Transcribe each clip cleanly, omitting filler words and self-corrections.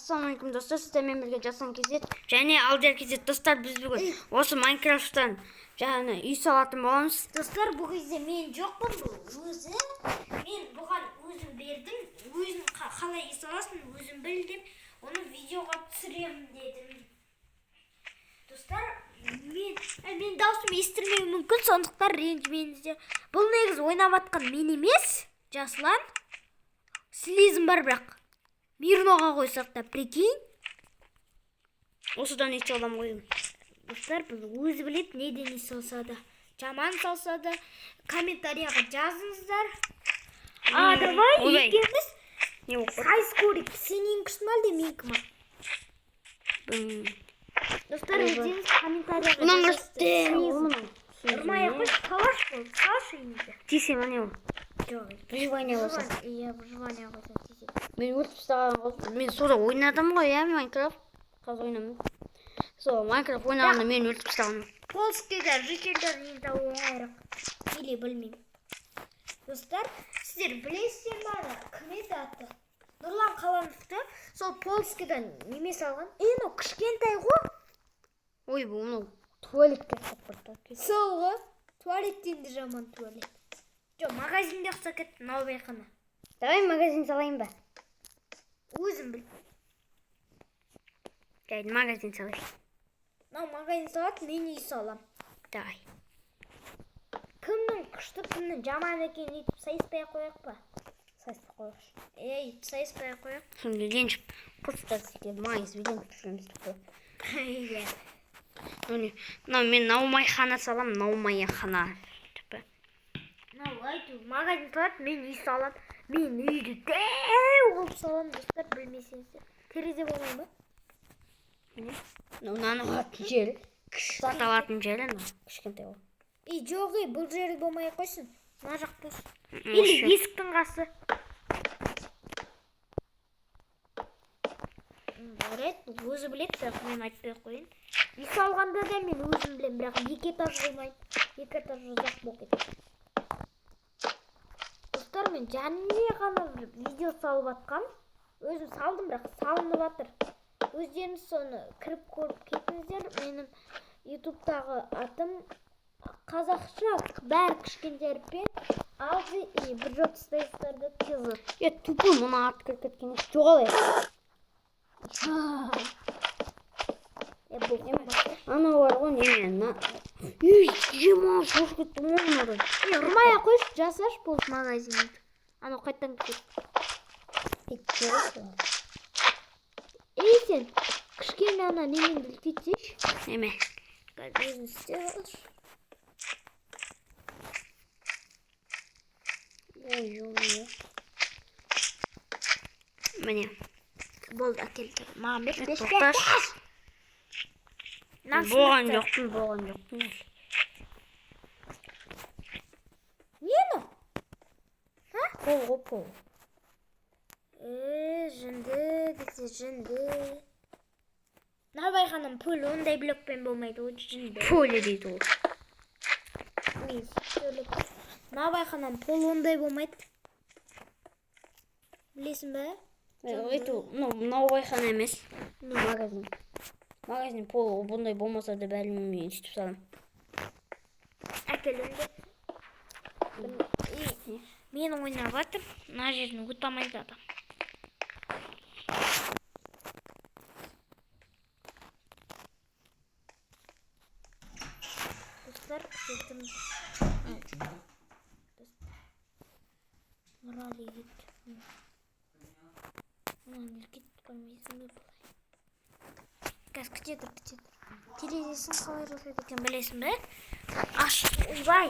Ассалаумалейкум достар, сіздермен бірге Жасан Кезет және Алдияр Кезет. Достар, біз бүгін осы Майнкрафттан жаңа үй салатын боламыз. Достар, бұл кезде мен жоқпын, бұл өзі. Мен бұған өзім бердім. Өзім қалай үй саласын өзім білдім. Оны видеоға түсіремін дедім. Достар, мен даусым естілмеуі мүмкін, сондықтан ренжімеңіздер. Бұл негізі ойнап атқан мен емес, Жаслан. Сілезім бар бірақ. Мирноға қойсақ та, прикинь. Осыдан үй салам қойым. Достар, бұл өзі білет, неден үй салса да. Жаман салса да, комментарияға жазыңыздар. Давай, екеуміз сайыс көрейік. Сенің күшін әлде менікі ма? Достар, өздеріңіз комментарияға жазыңыздар. Ұрмай қойш, талаш бол, салаш үйімізді. Тисе мәне ол. Жоқ, Выживание болса. Иә, выживание қойса тисе. Мен өлтіп тастаған ғой. Мен сода ойнадым ғой, иә, Майнкрафт. Қазір ойнамын. Сол Майнкрафт ойнағанда мен өлтіп тастағанмын. Полскийда жителдерін табу оңайырақ. Или білмеймін. Достар, сіздер білесіздер ма? Кім еді аты? Нұрлан Қалановты сол Полскийдан неме салған? Ну, кішкентай ғой. Ой, бұл мынау Туалетке қапырды. Сол ғой. Туалеттен де жаман туалет. Жоқ, магазинде ұқса кетті, наубайхана. Давай магазин салайын ба? Өзім біл. Жайды магазин салайын. Мынау магазин салады, мен үй салам. Давай. Кімнің күшті, кімнің жаман екен етіп сайыспай қояқ па? Сайыспай қояш. Сайыспай қояқ. Şimdi genç kurtlar sikedi mayız bilen düşürümüz tutuyor. Иә. Мен наумайхана салам, наумайхана. Айту, магазин салады, мен үй салам. Мен үйді дәу қылып салам, достар, білмесеңіздер. Терезе болмай ма? Мынаны алатын жері, сат алатын жері, кішкентай ол. Жоқ, бұл жері болмай қойсын. Мына жақ болсын. Или есіктің қасы. Өзі білет, бірақ мен айтпай қойын. Үй салғанда да мен өзім білем, бірақ екі этаж болмайды. Екі этаж ұзақ болып кетеді. Достар, мен және ғана видео салып атқам. Өзім салдым, бірақ салынып атыр. Өздеріңіз соны кіріп көріп кетіңіздер. Менің ютубтағы атым қазақша бәрі кішкентай әріппен алды и бір жоқ стейстарды тезі. Тупой мұна ат кіріп кеткен жоғалай. Ана бар ғой неме. Жема шош кетті мұнады. Ұрмай қойш, жасаш бұл магазин. Ана қайттан кетеді. Сен кішкене ана немен білтетсеш? Неме? Өзін істе алаш. Ой. Міне. Болды, әкелді. Маған бер, беш. Болған жоқпын. Нені? Пол. Жынды. Наубайханым пөл, ондай блокпен болмайды, ол жынды. Пөлі дейді ол. Наубайханым пол ондай болмайды. Білесің бе? Наубайхана емес. Магазин. Магазин пол бұндай болмаса да бәлі мен істіп салам. Әкелінді. Мен ойнап атып, мына жерін ұтамайды адам. Достар, кетім. Нұрали кетті. Кетті білмейсің бе бұлай. Қазір күтеді. Терезесін қалай жасайды екен білесің бе? Ойбай!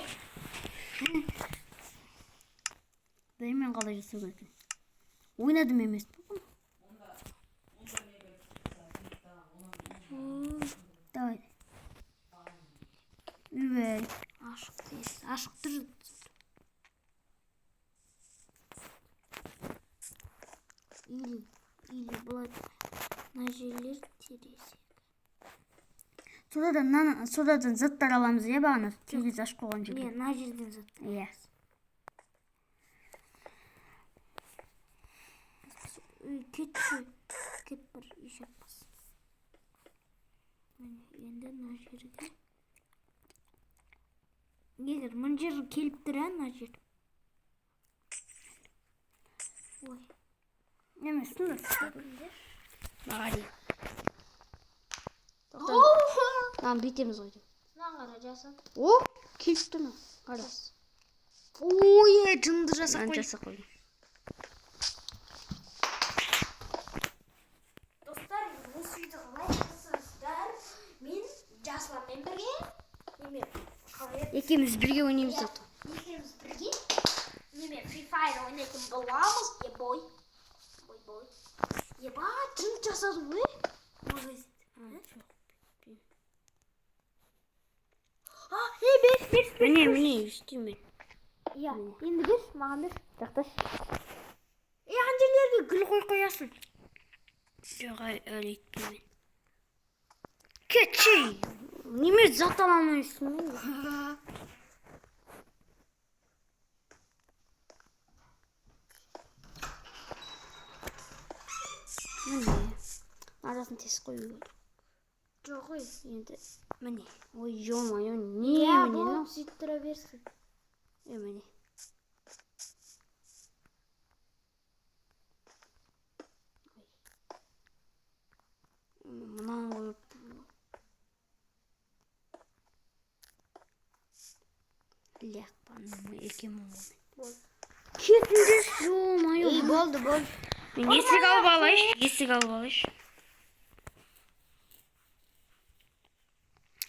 Мен қалай жасау екен. Ойнадым емес. Давай. Үбәй. Ашық дейсіз. Ашық тұр. Или бұлай. Мына жерлер терезе. Содадан заттар аламыз, е бағана? Терезе ашық қойған жерде. Мына жерден заттар. Иә. Кетші. кеп бір үй жаппас. Енді мына жерге. Егер мына жер келіп тұр, мына жер. Ой. Емес, тұр. Бағали. Lan bitemiz hocam. Lan karacasın. O kilitli mi? Aras. Oy, cındırasa Ben koy. casa koyayım. Dostlar, bu videoyu like yapsınızlar. Men Jaslanмен birge. Неме? İkimiz birge oynayayım zaten. İkimiz birge. Неме? Free Fire oynayın bolamız. Boy. Eba, cın casadı bu. Magazin. Ha, hey bir. Mene üstüm ben. Ya, endi bir, mağan bir. Yaklaş. Ancelerge gül koyasın. Yok öyle gittim ben. Keçi. Niye zaten almıyorsun? Mene. Arasını test koyuyor. Çok iyi. Şimdi mene. Oy yoma yo niye Ya mene bu no? sittra versin. Mene. Mına koyup Lekpan ekim oldu. Kesince yoma yo. İyi boldu. Yesik albalış.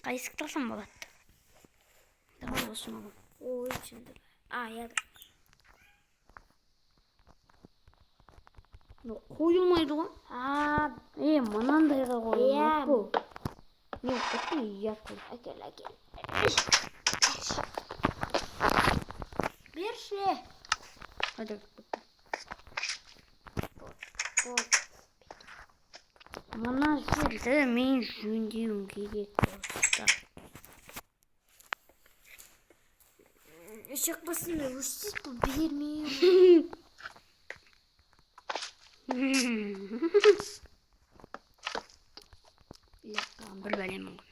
Kayısıktasın balat. Daha olsun oğlum. O içinde. Ya. Koyulmaydı lan. Manan da yere koyulmuş Ya. bu. Yok, çok iyi yapın. Gel. Bir şey. Hadi. Manan şöyle men şundayım gerek olsa. Çıkmasın da uçsuz bu bilmiyor. Lekpan bir bölüm oldu.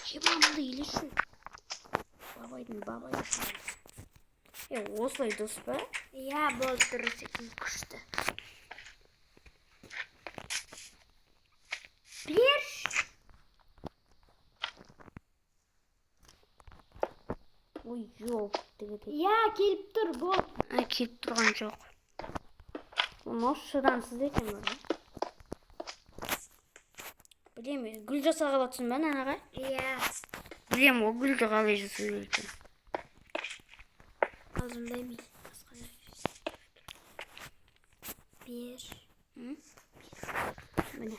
Şiman değil şu. Babaydı. Oslaydı be. Ya bozdurursa kim kuştu. Bir. Oy yok. Ya gelip dur bol. Kelip durgan çok. Bu şuransız ekan böyle. Bileyim, gülce sağalatsın ben anağa. Ya. Bileyim o gülce kalıcısı gülce. Ağzımdayım. Bir. Böyle.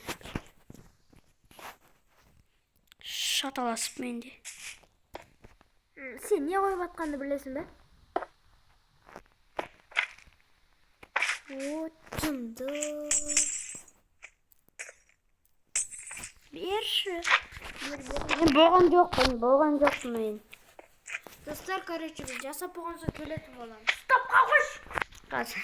Şatalasıp mendi. Sen niye koyup atkandı bilesin be? O cımdı. Bir. Boğan yok ben. Dostlar karıcı biz jasap olgansa köletim olan. Kaç.